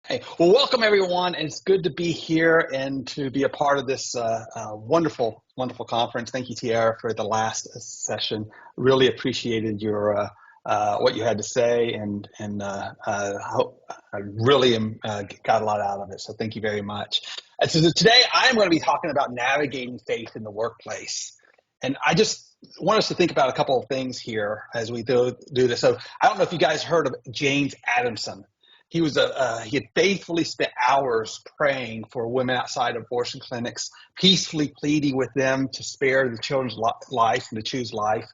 Hey, well, welcome everyone. It's good to be here and to be a part of this wonderful, wonderful conference. Thank you, Tiara, for the last session. Really appreciated your what you had to say, I really got a lot out of it. So thank you very much. And so today I'm going to be talking about navigating faith in the workplace, and I just want us to think about a couple of things here as we do this. So I don't know if you guys heard of James Adamson. He had faithfully spent hours praying for women outside abortion clinics, peacefully pleading with them to spare the children's life and to choose life.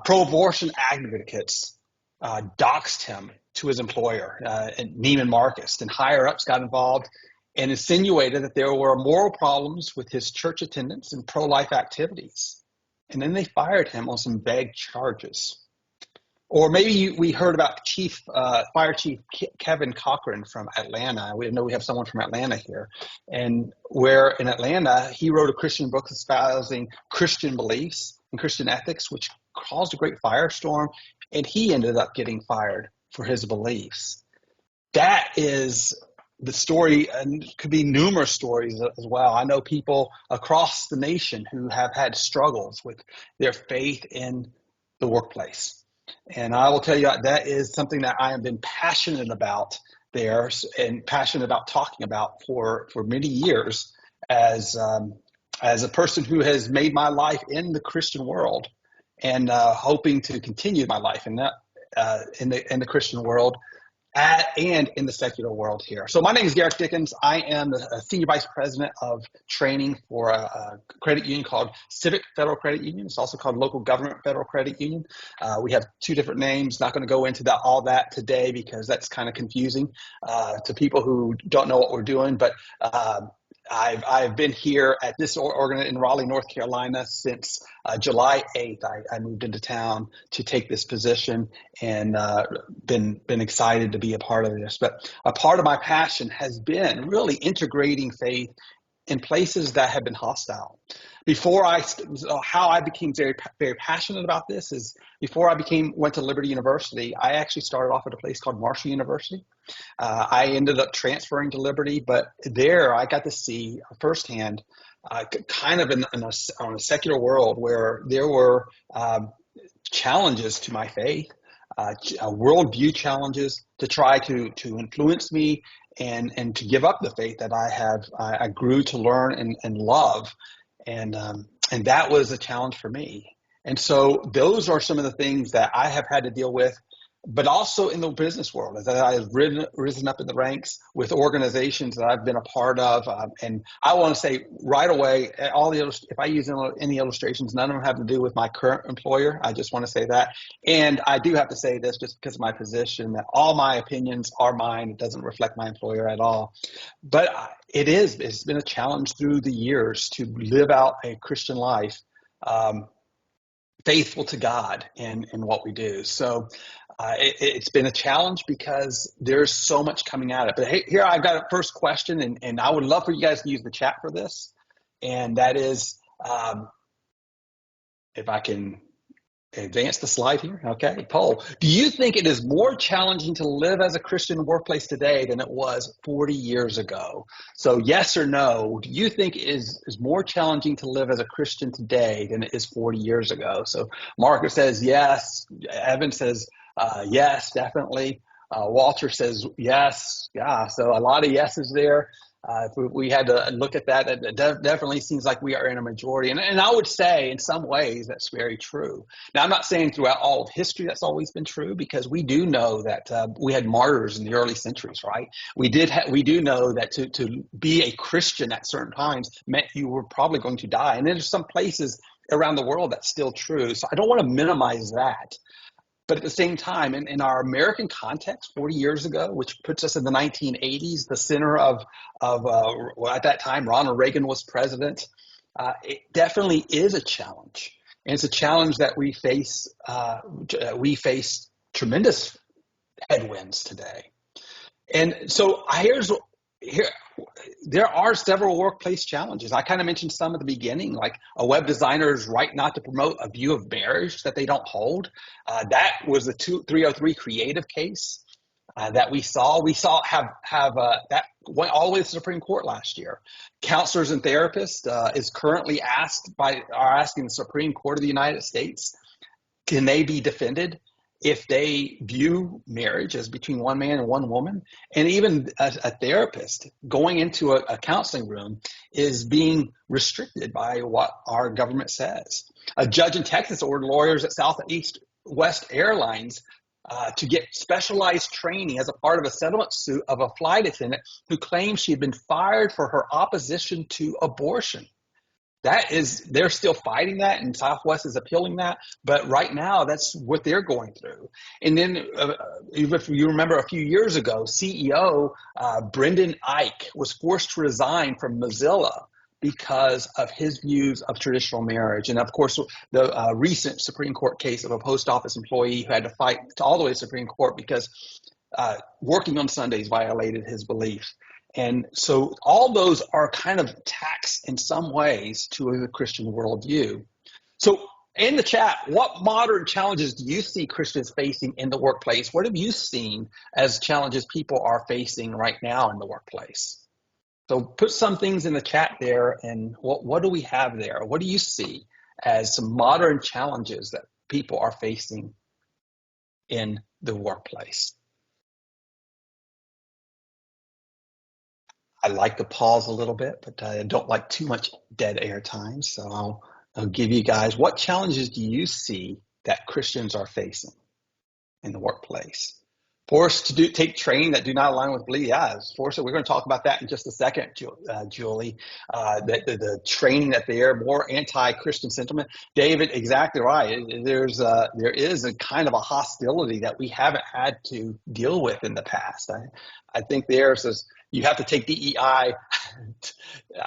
Pro-abortion advocates doxed him to his employer, Neiman Marcus, and higher ups got involved and insinuated that there were moral problems with his church attendance and pro-life activities. And then they fired him on some vague charges. Or maybe we heard about Fire Chief Kevin Cochran from Atlanta. We know we have someone from Atlanta here. And where in Atlanta, he wrote a Christian book espousing Christian beliefs and Christian ethics, which caused a great firestorm. And he ended up getting fired for his beliefs. That is the story, and could be numerous stories as well. I know people across the nation who have had struggles with their faith in the workplace. And I will tell you that is something that I have been passionate about there and passionate about talking about for many years as a person who has made my life in the Christian world and hoping to continue my life in that in the Christian world and in the secular world here. So my name is Garrett Dickens. I am the Senior Vice President of Training for a credit union called Civic Federal Credit Union. It's also called Local Government Federal Credit Union. We have two different names. Not going to go into all that today because that's kind of confusing to people who don't know what we're doing. But I've been here at this organ in Raleigh, North Carolina since July 8th. I moved into town to take this position and been excited to be a part of this. But a part of my passion has been really integrating faith in places that have been hostile. How I became very, very passionate about this is before I went to Liberty University, I actually started off at a place called Marshall University. I ended up transferring to Liberty, but there I got to see firsthand, kind of on a secular world where there were challenges to my faith, worldview challenges to try to influence me and to give up the faith that I grew to learn and love. And that was a challenge for me. And so those are some of the things that I have had to deal with, but also in the business world, as I've risen up in the ranks with organizations that I've been a part of. And I want to say right away, if I use any illustrations, none of them have to do with my current employer. I just want to say that. And I do have to say this just because of my position, that all my opinions are mine. It doesn't reflect my employer at all. But it's been a challenge through the years to live out a Christian life, faithful to God in what we do. So it's been a challenge because there's so much coming at it. But hey, here I've got a first question, and I would love for you guys to use the chat for this. And that is, if I can advance the slide here. Okay, poll. Do you think it is more challenging to live as a Christian workplace today than it was 40 years ago? So yes or no, do you think it is more challenging to live as a Christian today than it is 40 years ago? So Marcus says yes. Evan says yes, definitely. Walter says yes. Yeah, so a lot of yeses there. If we had to look at that, it definitely seems like we are in a majority. And I would say in some ways that's very true. Now, I'm not saying throughout all of history that's always been true, because we do know that we had martyrs in the early centuries, right? We do know that to be a Christian at certain times meant you were probably going to die. And there's some places around the world that's still true. So I don't want to minimize that. But at the same time, in our American context, 40 years ago, which puts us in the 1980s, the center of at that time, Ronald Reagan was president, it definitely is a challenge. And it's a challenge that we face. We face tremendous headwinds today. And so there are several workplace challenges. I kind of mentioned some at the beginning, like a web designer's right not to promote a view of marriage that they don't hold. That was the 303 creative case. that we saw. We saw have that went all the way to the Supreme Court last year. Counselors and therapists is currently are asking the Supreme Court of the United States, can they be defended if they view marriage as between one man and one woman? And even a therapist going into a counseling room is being restricted by what our government says. A judge in Texas ordered lawyers at Southeast West Airlines to get specialized training as a part of a settlement suit of a flight attendant who claimed she had been fired for her opposition to abortion. They're still fighting that, and Southwest is appealing that. But right now, that's what they're going through. And then, if you remember a few years ago, CEO Brendan Eich was forced to resign from Mozilla because of his views of traditional marriage. And of course, the recent Supreme Court case of a post office employee who had to fight all the way to the Supreme Court because working on Sundays violated his beliefs. And so all those are kind of attacks in some ways to the Christian worldview. So in the chat, what modern challenges do you see Christians facing in the workplace? What have you seen as challenges people are facing right now in the workplace? So put some things in the chat there, and what do we have there? What do you see as some modern challenges that people are facing in the workplace? I like to pause a little bit, but I don't like too much dead air time. So I'll give you guys, what challenges do you see that Christians are facing in the workplace? Forced to take training that do not align with belief. Yeah, forced. We're going to talk about that in just a second, Julie. The training that they're more anti-Christian sentiment. David, exactly right. There is a kind of a hostility that we haven't had to deal with in the past. I think you have to take DEI.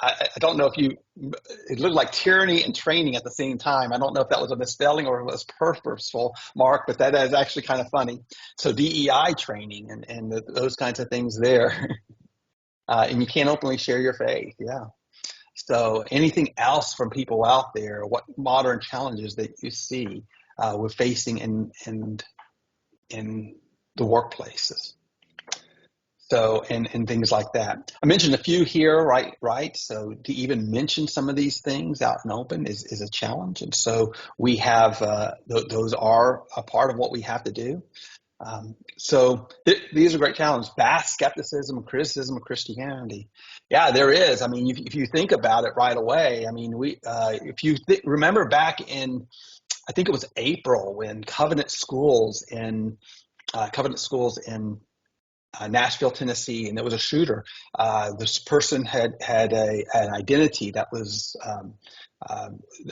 I don't know if it looked like tyranny and training at the same time. I don't know if that was a misspelling or it was purposeful, Mark, but that is actually kind of funny. So DEI training and those kinds of things there. And you can't openly share your faith. Yeah. So anything else from people out there, what modern challenges that you see we're facing in the workplaces? So, and things like that. I mentioned a few here, right? So to even mention some of these things out in open is a challenge. And so we have, those are a part of what we have to do. These are great challenges. Vast skepticism and criticism of Christianity. Yeah, there is. I mean, if you think about it right away, I mean, if you remember back in, I think it was April when Covenant Schools in Nashville, Tennessee, and there was a shooter. This person had an identity that was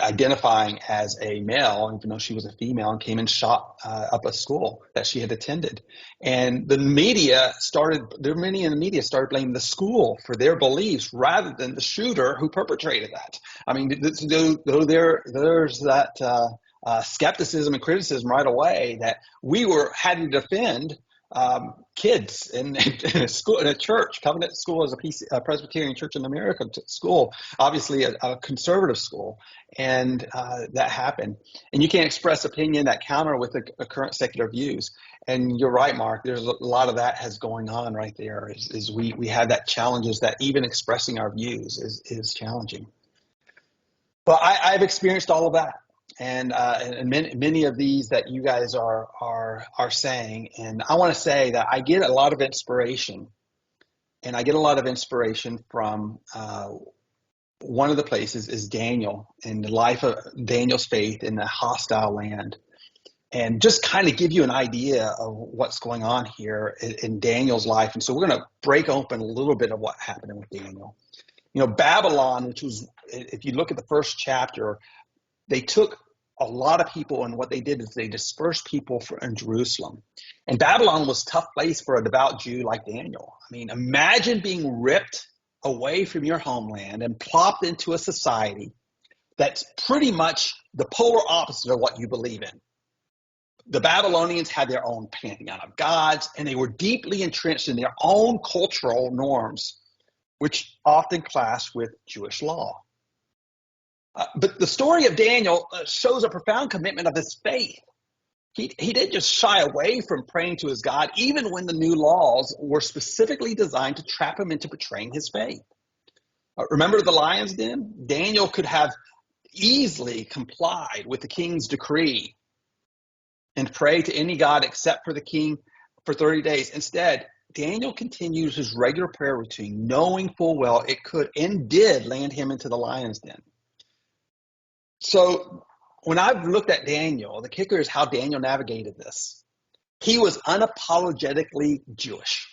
identifying as a male, even though she was a female, and came and shot up a school that she had attended. And many in the media started blaming the school for their beliefs rather than the shooter who perpetrated that. I mean, there's that skepticism and criticism right away that we had to defend kids in a school, in a church. Covenant School is a Presbyterian Church in America school, obviously a conservative school, and that happened. And you can't express opinion that counter with the current secular views. And you're right, Mark. There's a lot of that has going on right there. Is we have that challenges that even expressing our views is challenging. But I've experienced all of that. And many of these that you guys are saying, and I want to say that I get a lot of inspiration, from one of the places is Daniel and the life of Daniel's faith in the hostile land, and just kind of give you an idea of what's going on here in Daniel's life. And so we're going to break open a little bit of what happened with Daniel. Babylon, which was, if you look at the first chapter, they took a lot of people, and what they did is they dispersed people in Jerusalem. And Babylon was a tough place for a devout Jew like Daniel. I mean, imagine being ripped away from your homeland and plopped into a society that's pretty much the polar opposite of what you believe in. The Babylonians had their own pantheon of gods, and they were deeply entrenched in their own cultural norms, which often clashed with Jewish law. But the story of Daniel shows a profound commitment of his faith he didn't just shy away from praying to his God, even when the new laws were specifically designed to trap him into betraying his faith. Remember the lion's den? Daniel could have easily complied with the king's decree and prayed to any god except for the king for 30 days. Instead, Daniel continued his regular prayer routine, knowing full well it could and did land him into the lion's den. So when I've looked at Daniel, the kicker is how Daniel navigated this. He was unapologetically Jewish.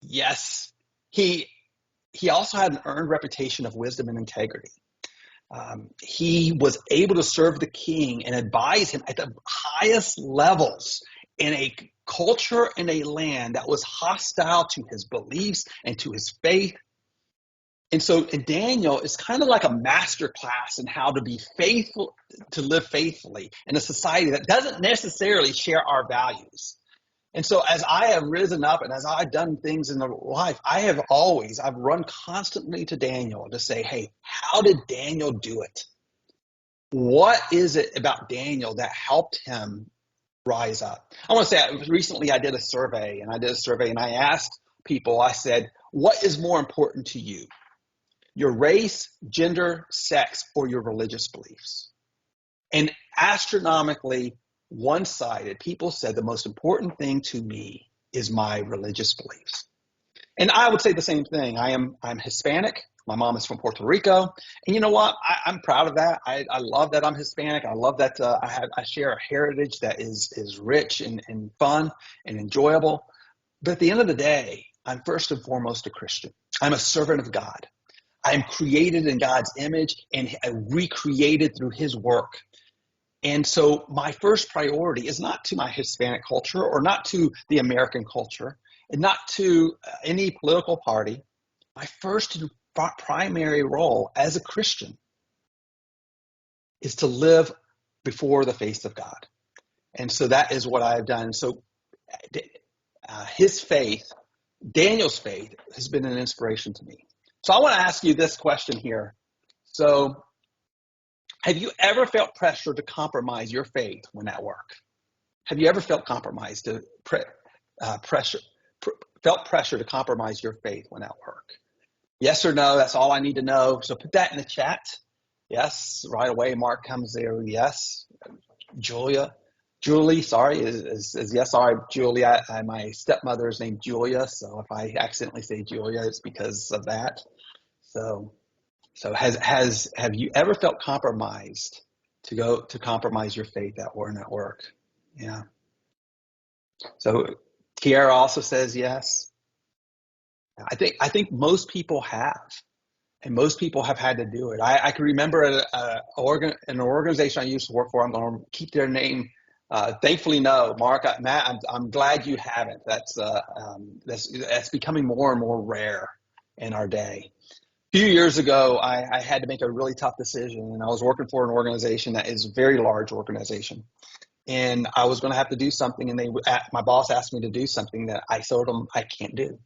Yes, he also had an earned reputation of wisdom and integrity. He was able to serve the king and advise him at the highest levels in a culture and a land that was hostile to his beliefs and to his faith. And so Daniel is kind of like a master class in how to be faithful, to live faithfully in a society that doesn't necessarily share our values. And so as I have risen up and as I've done things in life, I've run constantly to Daniel to say, hey, how did Daniel do it? What is it about Daniel that helped him rise up? I want to say recently I did a survey and I asked people, I said, what is more important to you? Your race, gender, sex, or your religious beliefs? And astronomically one-sided, people said the most important thing to me is my religious beliefs. And I would say the same thing. I'm Hispanic. My mom is from Puerto Rico. And you know what? I'm proud of that. I love that I'm Hispanic. I love that I share a heritage that is rich and fun and enjoyable. But at the end of the day, I'm first and foremost a Christian. I'm a servant of God. I am created in God's image and recreated through his work. And so my first priority is not to my Hispanic culture or not to the American culture and not to any political party. My first and primary role as a Christian is to live before the face of God. And so that is what I've done. So his faith, Daniel's faith, has been an inspiration to me. So I want to ask you this question here. So have you ever felt pressure to compromise your faith when at work? Have you ever felt compromised to felt pressure to compromise your faith when at work? Yes or no? That's all I need to know. So put that in the chat. Yes, right away. Mark comes there. Yes. Julie, sorry, is yes. Sorry, Julie. My stepmother is named Julia, so if I accidentally say Julia, it's because of that. So have you ever felt compromised to compromise your faith at work? Yeah. So Tiara also says yes. I think most people have, and most people have had to do it. I can remember an organization I used to work for. I'm going to keep their name. Thankfully, no, Mark, Matt. I'm glad you haven't. That's becoming more and more rare in our day. A few years ago, I had to make a really tough decision, and I was working for an organization that is a very large organization, and I was going to have to do something, and my boss asked me to do something that I told them I can't do.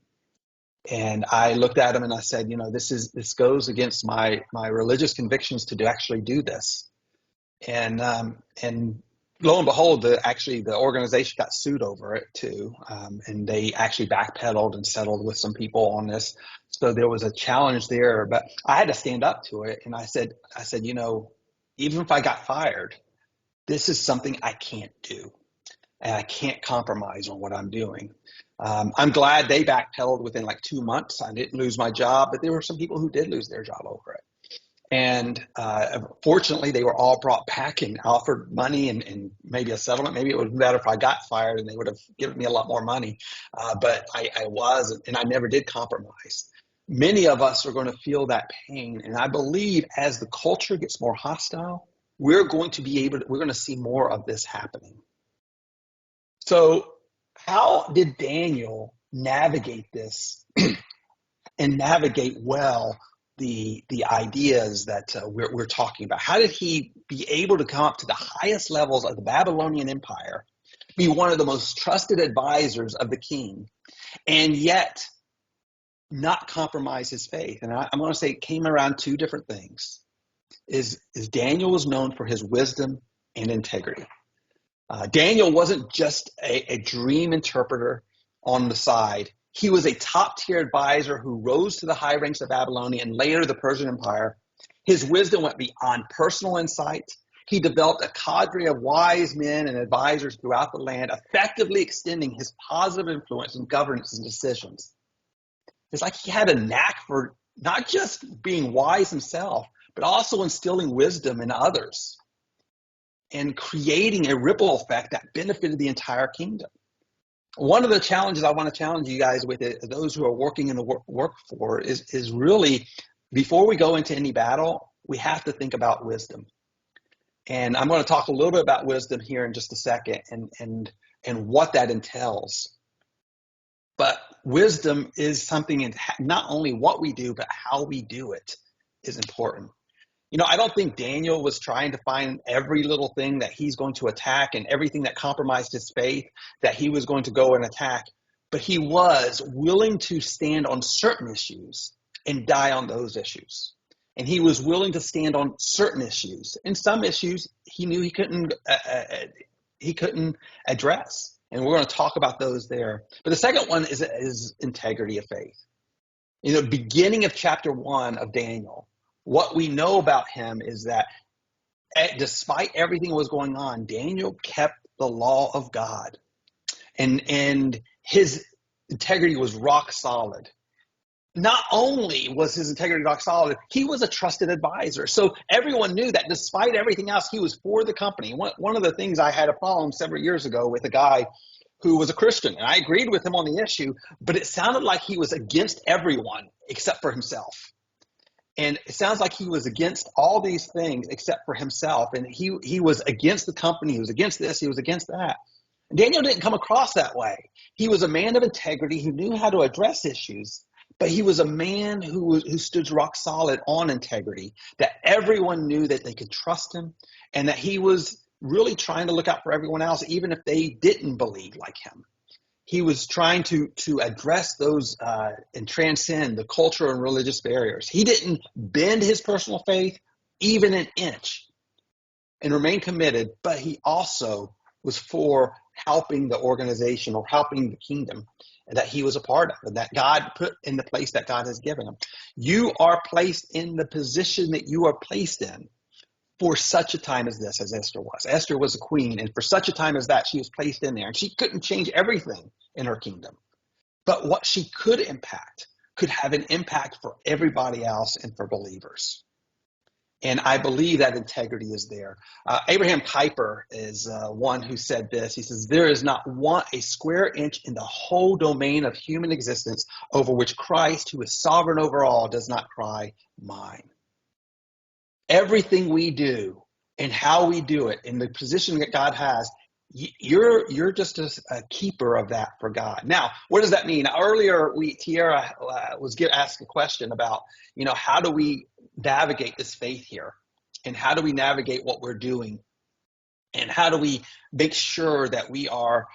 And I looked at him and I said, this goes against my religious convictions to actually do this. And lo and behold, the organization got sued over it too. And they actually backpedaled and settled with some people on this. So there was a challenge there, but I had to stand up to it. And I said, even if I got fired, this is something I can't do. And I can't compromise on what I'm doing. I'm glad they backpedaled within like 2 months. I didn't lose my job, but there were some people who did lose their job over it. And fortunately, they were all brought back and offered money and maybe a settlement. Maybe it would be better if I got fired and they would have given me a lot more money. But I wasn't, and I never did compromise. Many of us are going to feel that pain. And I believe as the culture gets more hostile, we're going to see more of this happening. So how did Daniel navigate this and navigate well the ideas that we're talking about? How did he be able to come up to the highest levels of the Babylonian Empire, be one of the most trusted advisors of the king, and yet not compromise his faith? And I'm going to say it came around two different things. Is Daniel was known for his wisdom and integrity. Daniel wasn't just a dream interpreter on the side. He was a top-tier advisor who rose to the high ranks of Babylonia and later the Persian Empire. His wisdom went beyond personal insight. He developed a cadre of wise men and advisors throughout the land, effectively extending his positive influence in governance and decisions. It's like he had a knack for not just being wise himself, but also instilling wisdom in others and creating a ripple effect that benefited the entire kingdom. One of the challenges I want to challenge you guys with, those who are working in the workforce, is really, before we go into any battle, we have to think about wisdom. And I'm going to talk a little bit about wisdom here in just a second and what that entails. But wisdom is something in not only what we do, but how we do it is important. I don't think Daniel was trying to find every little thing that he's going to attack and everything that compromised his faith that he was going to go and attack. But he was willing to stand on certain issues and die on those issues. And he was willing to stand on certain issues. And some issues he knew he couldn't address. And we're going to talk about those there. But the second one is integrity of faith. Beginning of chapter 1 of Daniel, what we know about him is that despite everything that was going on, Daniel kept the law of God. And his integrity was rock solid. Not only was his integrity rock solid, he was a trusted advisor. So everyone knew that despite everything else, he was for the company. One of the things, I had a problem several years ago with a guy who was a Christian, and I agreed with him on the issue, but it sounded like he was against everyone except for himself. And it sounds like he was against all these things except for himself. And he was against the company. He was against this. He was against that. And Daniel didn't come across that way. He was a man of integrity who knew how to address issues, but he was a man who stood rock solid on integrity, that everyone knew that they could trust him and that he was really trying to look out for everyone else, even if they didn't believe like him. He was trying to address those and transcend the cultural and religious barriers. He didn't bend his personal faith even an inch and remain committed, but he also was for helping the organization or helping the kingdom that he was a part of and that God put in the place that God has given him. You are placed in the position that you are placed in for such a time as this, as Esther was. Esther was a queen, and for such a time as that, she was placed in there. And she couldn't change everything in her kingdom. But what she could impact could have an impact for everybody else and for believers. And I believe that integrity is there. Abraham Kuyper is one who said this. He says, "There is not a square inch in the whole domain of human existence over which Christ, who is sovereign over all, does not cry, mine." Everything we do and how we do it in the position that God has, you're just a keeper of that for God. Now, what does that mean? Earlier, Tiara was asked a question about, how do we navigate this faith here? And how do we navigate what we're doing? And how do we make sure that we are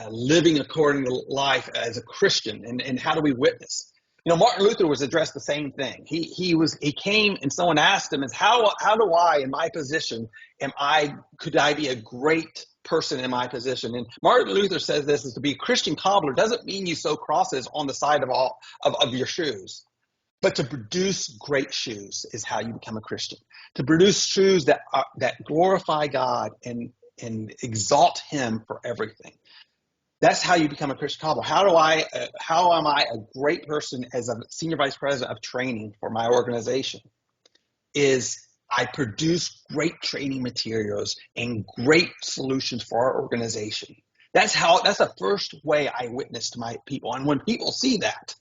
living according to life as a Christian? And how do we witness? Martin Luther was addressed the same thing. He came and someone asked him, how do I, in my position, could I be a great person in my position? And Martin Luther says this, is to be a Christian cobbler doesn't mean you sew crosses on the side of your shoes, but to produce great shoes is how you become a Christian. To produce shoes that glorify God and exalt him for everything. That's how you become a Christian cobbler. How am I a great person as a senior vice president of training for my organization? Is I produce great training materials and great solutions for our organization. That's the first way I witness to my people. And when people see that,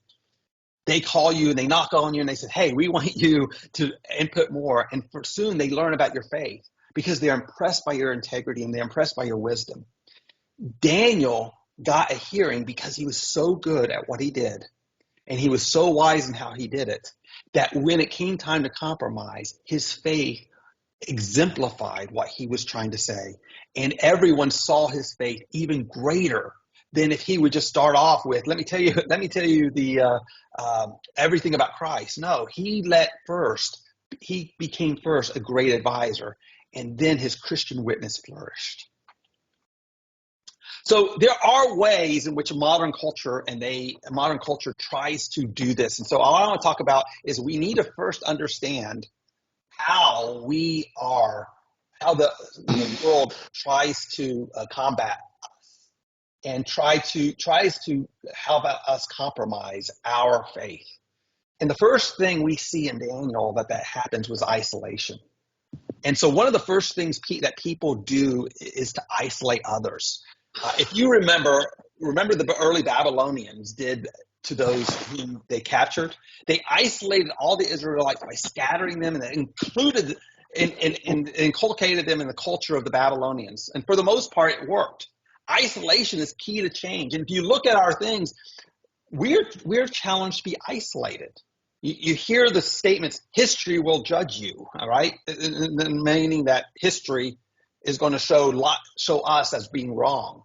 they call you and they knock on you and they say, "Hey, we want you to input more." And soon they learn about your faith because they're impressed by your integrity and they're impressed by your wisdom. Daniel got a hearing because he was so good at what he did and he was so wise in how he did it, that when it came time to compromise, his faith exemplified what he was trying to say. And everyone saw his faith even greater than if he would just start off with, let me tell you the everything about Christ. No, he became first a great advisor, and then his Christian witness flourished. So there are ways in which modern culture tries to do this. And so all I want to talk about is we need to first understand how how the world tries to combat and tries to help us compromise our faith. And the first thing we see in Daniel that happens was isolation. And so one of the first things that people do is to isolate others. If you remember the early Babylonians did to those whom they captured, they isolated all the Israelites by scattering them, and they included and inculcated them in the culture of the Babylonians. And for the most part, it worked. Isolation is key to change. And if you look at our things, we're challenged to be isolated. You hear the statements, history will judge you, all right? Meaning that history is going to show us as being wrong.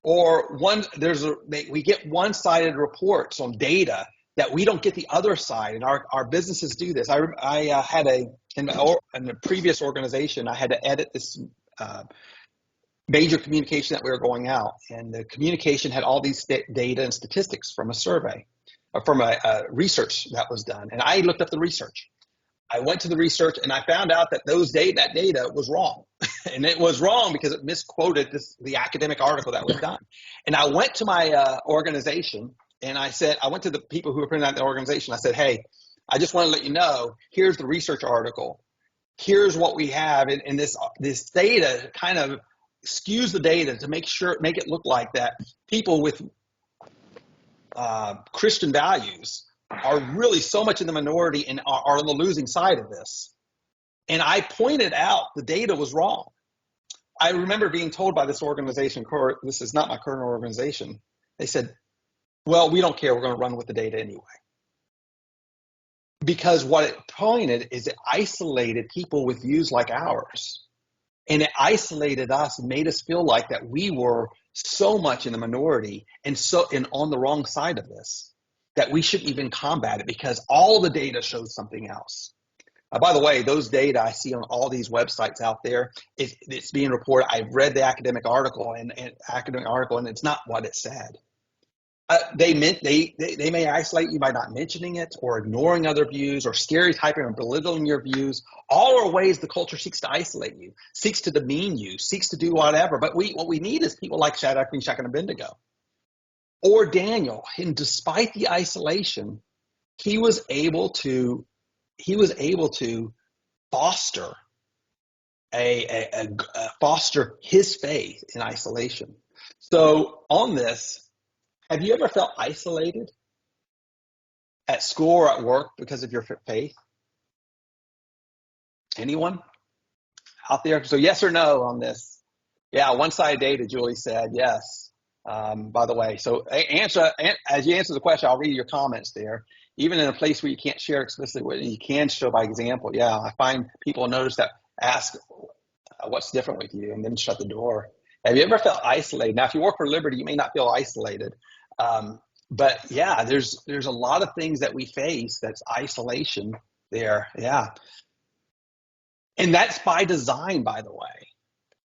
Or we get one-sided reports on data that we don't get the other side, and our businesses do this. I had in a previous organization, I had to edit this major communication that we were going out, and the communication had all these data and statistics from a survey, from a research that was done. And I looked up the research. I went to the research and I found out that that data was wrong. And it was wrong because it misquoted the academic article that was done. And I went to my organization and I went to the people who were putting out the organization. I said, hey, I just want to let you know, here's the research article. Here's what we have. And this data kind of skews the data to make it look like that people with Christian values are really so much in the minority and are on the losing side of this. And I pointed out the data was wrong. I remember being told by this organization, this is not my current organization, they said, well, we don't care, we're going to run with the data anyway. Because what it pointed is it isolated people with views like ours. And it isolated us and made us feel like that we were so much in the minority and on the wrong side of this, that we shouldn't even combat it because all the data shows something else. By the way, those data I see on all these websites out there, it's being reported. I've read the academic article and it's not what it said. They may isolate you by not mentioning it or ignoring other views or stereotyping or belittling your views. All are ways the culture seeks to isolate you, seeks to demean you, seeks to do whatever. But what we need is people like Shadrach, Meshach, and Abednego. Or Daniel, and despite the isolation, he was able to foster foster his faith in isolation. So on this, have you ever felt isolated at school or at work because of your faith? Anyone out there? So yes or no on this? Yeah, one-sided data, Julie said, yes. By the way, so as you answer the question, I'll read your comments there. Even in a place where you can't share explicitly, you can show by example. Yeah, I find people notice that, ask what's different with you and then shut the door. Have you ever felt isolated? Now, if you work for Liberty, you may not feel isolated. But yeah, there's a lot of things that we face that's isolation there. Yeah. And that's by design, by the way.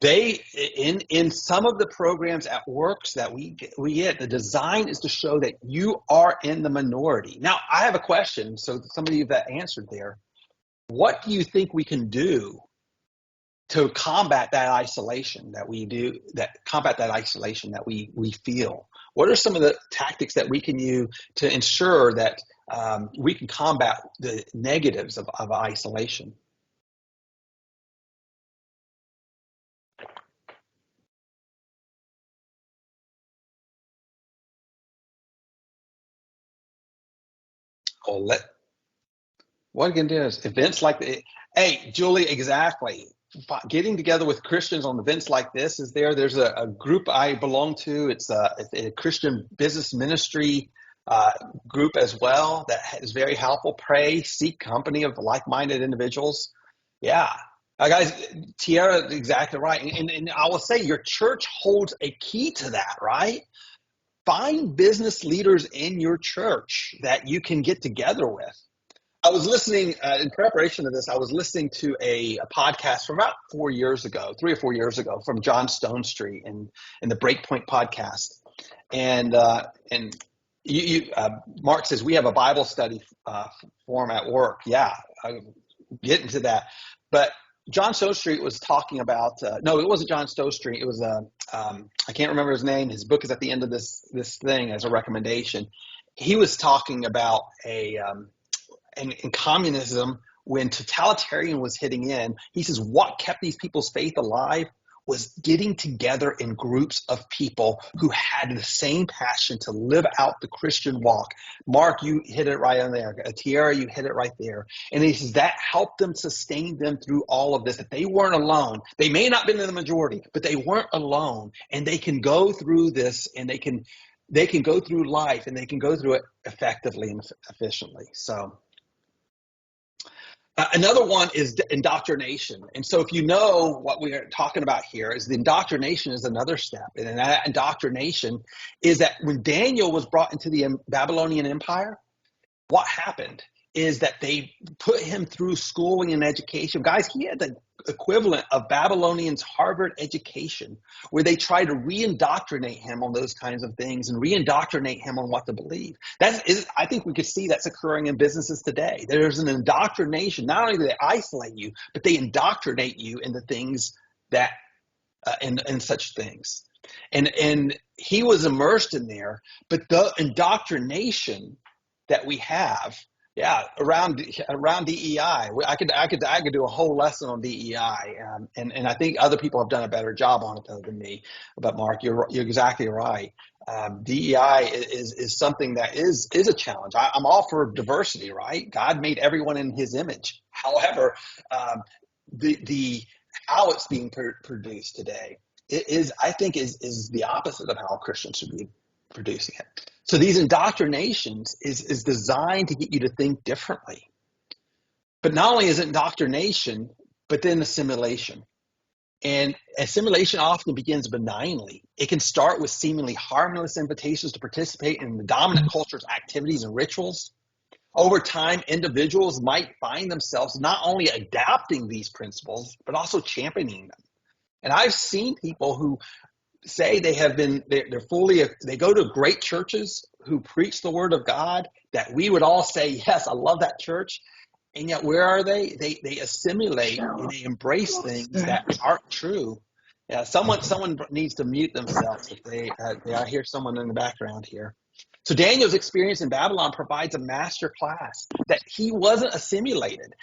In some of the programs at works that we get, the design is to show that you are in the minority. Now, I have a question. So some of you that answered there, what do you think we can do to combat that isolation that we feel? What are some of the tactics that we can use to ensure that we can combat the negatives of isolation? What you can do is events like hey, Julie, exactly. Getting together with Christians on events like this is there's a group I belong to. It's a Christian business ministry group as well that is very helpful. Pray, seek company of like-minded individuals. Yeah. Guys, Tiara is exactly right. And I will say your church holds a key to that, right? Find business leaders in your church that you can get together with. I was listening in preparation of this. I was listening to a podcast from about 4 years ago, 3 or 4 years ago, from John Stone Street and the Breakpoint podcast. And Mark says we have a Bible study form at work. Yeah, I'll get into that. But John Stone Street was talking about no, it wasn't John Stone Street. It was I can't remember his name. His book is at the end of this thing as a recommendation. He was talking about in communism, when totalitarian was hitting in, he says what kept these people's faith alive was getting together in groups of people who had the same passion to live out the Christian walk. Mark, you hit it right on there. Tiara, you hit it right there. And he says that helped them sustain them through all of this, that they weren't alone. They may not have been in the majority, but they weren't alone. And they can go through this, and they can go through life, and they can go through it effectively and efficiently. So another one is indoctrination. And so if you know what we are talking about here is the indoctrination is another step. And that indoctrination is that when Daniel was brought into the Babylonian Empire, what happened is that they put him through schooling and education. Guys, he had the equivalent of Babylonians' Harvard education, where they try to re-indoctrinate him on those kinds of things and re-indoctrinate him on what to believe. I think we could see that's occurring in businesses today. There's an indoctrination. Not only do they isolate you, but they indoctrinate you into things that, in such things. And he was immersed in there, but the indoctrination that we have, around DEI. I could do a whole lesson on DEI, and I think other people have done a better job on it than me. But Mark, you're exactly right. DEI is something that is a challenge. I'm all for diversity, right? God made everyone in His image. However, the how it's being produced today I think is the opposite of how Christians should be producing it. So these indoctrinations is designed to get you to think differently. But not only is it indoctrination, but then assimilation. And assimilation often begins benignly. It can start with seemingly harmless invitations to participate in the dominant culture's activities and rituals. Over time, individuals might find themselves not only adapting these principles, but also championing them. And I've seen people who say they go to great churches who preach the word of God, that we would all say, yes, I love that church. And yet where are they? They assimilate and they embrace things that aren't true. Yeah, someone needs to mute themselves if I hear someone in the background here. So Daniel's experience in Babylon provides a master class that he wasn't assimilated.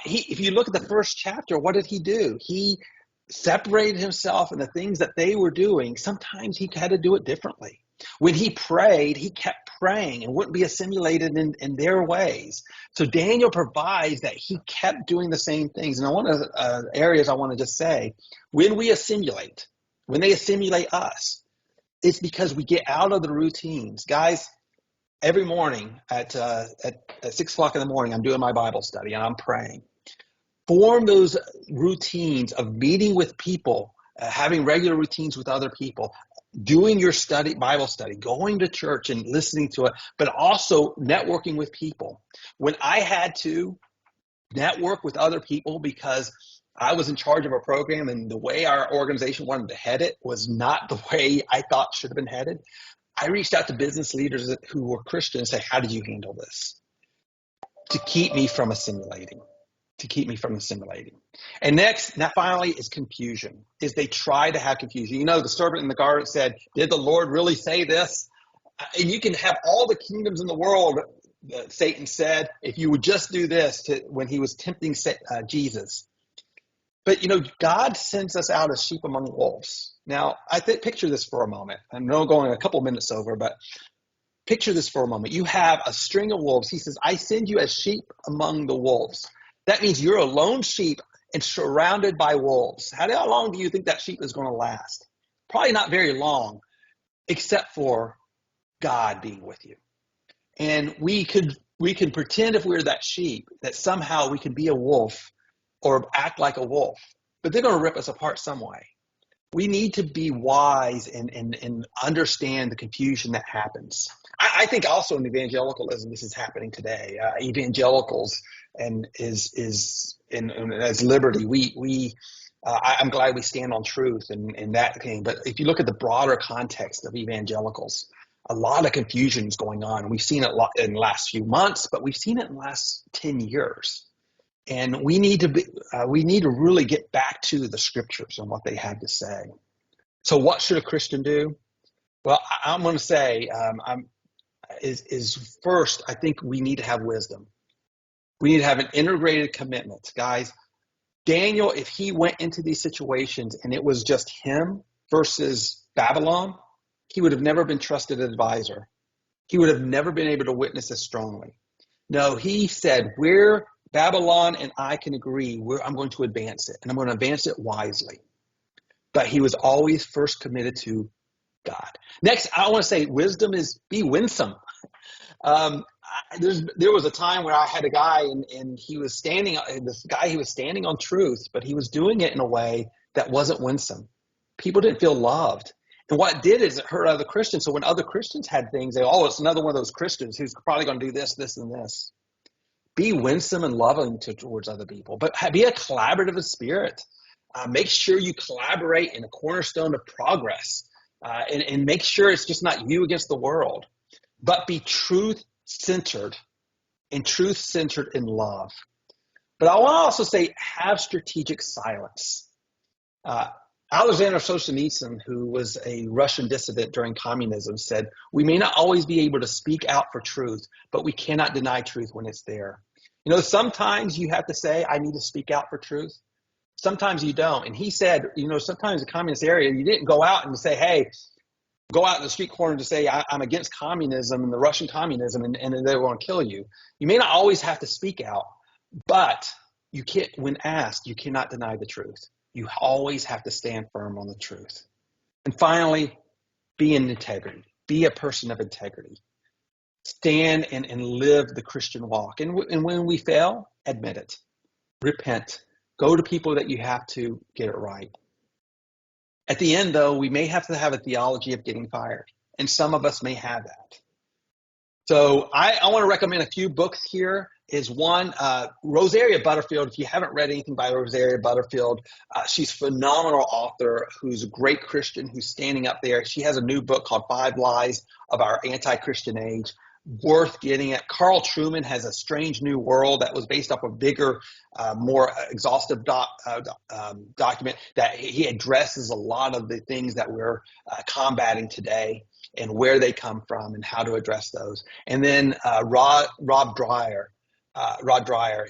If you look at the first chapter, what did he do? He separated himself, and the things that they were doing, sometimes he had to do it differently. When he prayed, he kept praying and wouldn't be assimilated in their ways. So Daniel provides that he kept doing the same things. And one of the areas I want to just say, when they assimilate us, it's because we get out of the routines. Guys, every morning at 6 o'clock in the morning, I'm doing my Bible study and I'm praying. Form those routines of meeting with people, having regular routines with other people, doing your Bible study, going to church and listening to it, but also networking with people. When I had to network with other people because I was in charge of a program and the way our organization wanted to head it was not the way I thought should have been headed, I reached out to business leaders who were Christians and said, how did you handle this? To keep me from assimilating. And finally is confusion, is they try to have confusion. You know, the servant in the garden said, did the Lord really say this? And you can have all the kingdoms in the world, Satan said, if you would just do this when he was tempting Jesus. But, God sends us out as sheep among wolves. Now, picture this for a moment. I know I'm going a couple minutes over, but picture this for a moment. You have a string of wolves. He says, I send you as sheep among the wolves. That means you're a lone sheep and surrounded by wolves. How long do you think that sheep is going to last? Probably not very long, except for God being with you. And we can pretend if we're that sheep, that somehow we can be a wolf or act like a wolf, but they're going to rip us apart some way. we need to be wise and understand the confusion that happens. I think also in evangelicalism, this is happening today. Evangelicals and and as Liberty, I'm glad we stand on truth and that thing. But if you look at the broader context of evangelicals, a lot of confusion is going on. We've seen it a lot in the last few months, but we've seen it in the last 10 years. And we need to really get back to the scriptures and what they have to say. So what should a Christian do? Well, I'm going to say is first, I think we need to have wisdom. We need to have an integrated commitment. Guys, Daniel, if he went into these situations and it was just him versus Babylon, he would have never been trusted advisor. He would have never been able to witness as strongly. No, he said, where Babylon and I can agree, I'm going to advance it, and I'm going to advance it wisely. But he was always first committed to God. Next, I want to say wisdom is be winsome. There was a time where I had a guy and he was standing on truth, but he was doing it in a way that wasn't winsome. People didn't feel loved. And what it did is it hurt other Christians. So when other Christians had things, it's another one of those Christians who's probably going to do this, this, and this. Be winsome and loving towards other people, but be a collaborative spirit. Make sure you collaborate in a cornerstone of progress, and make sure it's just not you against the world, but be truth-centered and truth-centered in love. But I want to also say have strategic silence. Alexander Solzhenitsyn, who was a Russian dissident during communism, said, we may not always be able to speak out for truth, but we cannot deny truth when it's there. Sometimes you have to say, I need to speak out for truth. Sometimes you don't. And he said, sometimes in the communist area, you didn't go out and say, hey, go out in the street corner to say, I'm against communism and the Russian communism, and they want to kill you. You may not always have to speak out, but you can't, when asked, you cannot deny the truth. You always have to stand firm on the truth. And finally, be in integrity. Be a person of integrity. Stand and live the Christian walk. And when we fail, admit it. Repent. Go to people that you have to get it right. At the end, though, we may have to have a theology of getting fired. And some of us may have that. So I want to recommend a few books here. Is one, Rosaria Butterfield. If you haven't read anything by Rosaria Butterfield, she's a phenomenal author who's a great Christian who's standing up there. She has a new book called 5 Lies of Our Anti-Christian Age. Worth getting it. Carl Trueman has A Strange New World that was based off a bigger, more exhaustive document that he addresses a lot of the things that we're combating today and where they come from and how to address those. And then Rod Dreher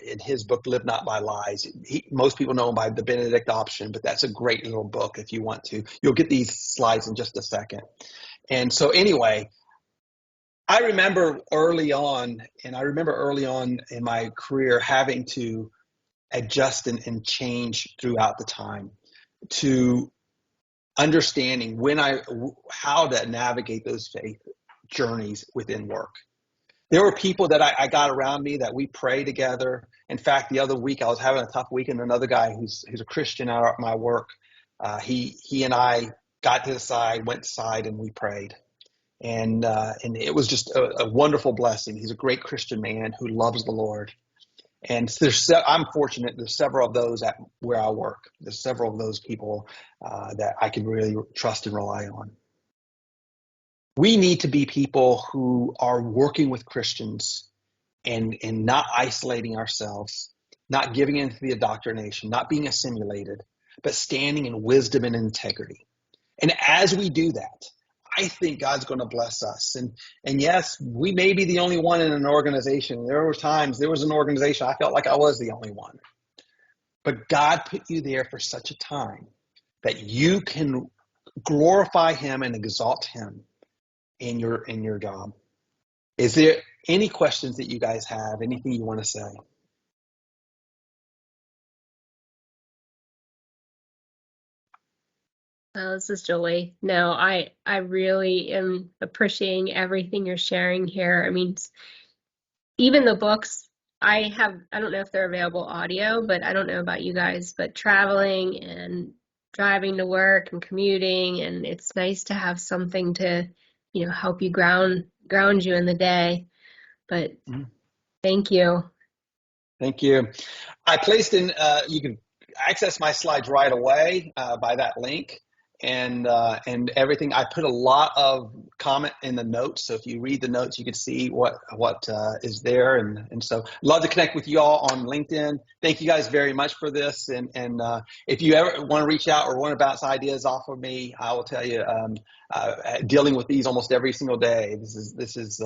in his book, Live Not by Lies. Most people know him by The Benedict Option, but that's a great little book if you want to. You'll get these slides in just a second. And so anyway, I remember early on in my career having to adjust and change throughout the time to understanding how to navigate those faith journeys within work. There were people that I got around me that we pray together. In fact, the other week I was having a tough week, and another guy who's a Christian out at my work, he and I got to the side, went aside, and we prayed. And it was just a wonderful blessing. He's a great Christian man who loves the Lord. And I'm fortunate. There's several of those at where I work. There's several of those people that I can really trust and rely on. We need to be people who are working with Christians and not isolating ourselves, not giving into the indoctrination, not being assimilated, but standing in wisdom and integrity. And as we do that, I think God's going to bless us. And yes, we may be the only one in an organization. There was an organization I felt like I was the only one. But God put you there for such a time that you can glorify him and exalt him in your job. Is there any questions that you guys have? Anything you want to say? This is Julie. No, I really am appreciating everything you're sharing here. I mean, even the books I don't know if they're available audio, but I don't know about you guys, but traveling and driving to work and commuting, and it's nice to have something to, help you ground you in the day. But Mhm. thank you. Thank you. I placed in, you can access my slides right away by that link and everything. I put a lot of comment in the notes. So if you read the notes, you can see what is there. And so love to connect with you all on LinkedIn. Thank you guys very much for this. And if you ever want to reach out or want to bounce ideas off of me, I will tell you, dealing with these almost every single day. This has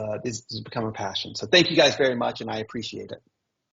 become a passion. So thank you guys very much, and I appreciate it.